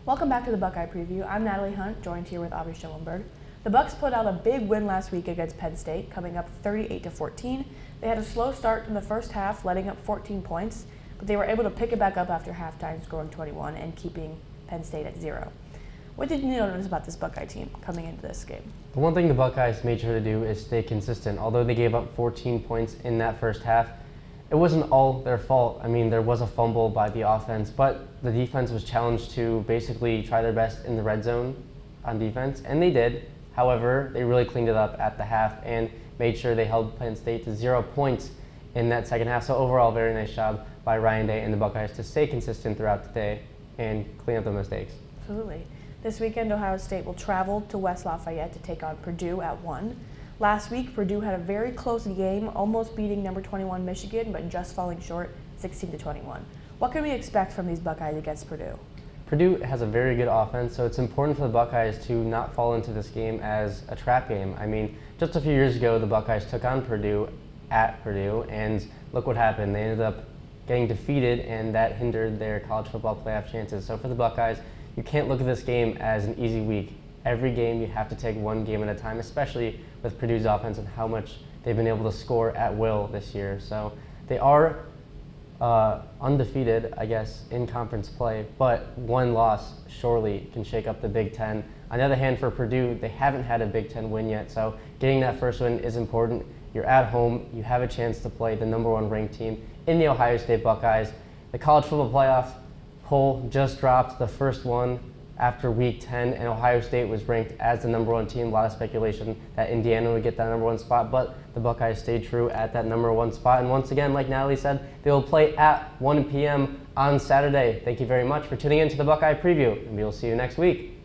Welcome back to the Buckeye Preview. I'm Natalie Hunt, joined here with Schoenberg. The Bucks put out a big win last week against Penn State, coming up 38-14. They had a slow start in the first half, letting up 14 points, but they were able to pick it back up after halftime, scoring 21 and keeping Penn State at 0. What did you notice about this Buckeye team coming into this game? The one thing the Buckeyes made sure to do is stay consistent. Although they gave up 14 points in that first half, it wasn't all their fault. I mean, there was a fumble by the offense, but the defense was challenged to basically try their best in the red zone on defense, and they did. However, they really cleaned it up at the half and made sure they held Penn State to 0 points in that second half. So overall, very nice job by Ryan Day and the Buckeyes to stay consistent throughout the day and clean up the mistakes. Absolutely. This weekend, Ohio State will travel to West Lafayette to take on Purdue at 1. Last week, Purdue had a very close game, almost beating number 21 Michigan, but just falling short 16-21. What can we expect from these Buckeyes against Purdue? Purdue has a very good offense, so it's important for the Buckeyes to not fall into this game as a trap game. I mean, just a few years ago, the Buckeyes took on Purdue at Purdue, and look what happened. They ended up getting defeated, and that hindered their college football playoff chances. So for the Buckeyes, you can't look at this game as an easy week. Every game you have to take one game at a time, especially with Purdue's offense and how much they've been able to score at will this year. So they are undefeated, I guess, in conference play, but one loss surely can shake up the Big Ten. On the other hand, for Purdue, they haven't had a Big Ten win yet, so getting that first win is important. You're at home, you have a chance to play the number 1 ranked team in the Ohio State Buckeyes. The college football playoff poll just dropped, the first one after week 10, and Ohio State was ranked as the number 1 team. A lot of speculation that Indiana would get that number 1 spot, but the Buckeyes stayed true at that number 1 spot. And once again, like Natalie said, they will play at 1 p.m. on Saturday. Thank you very much for tuning in to the Buckeye Preview, and we will see you next week.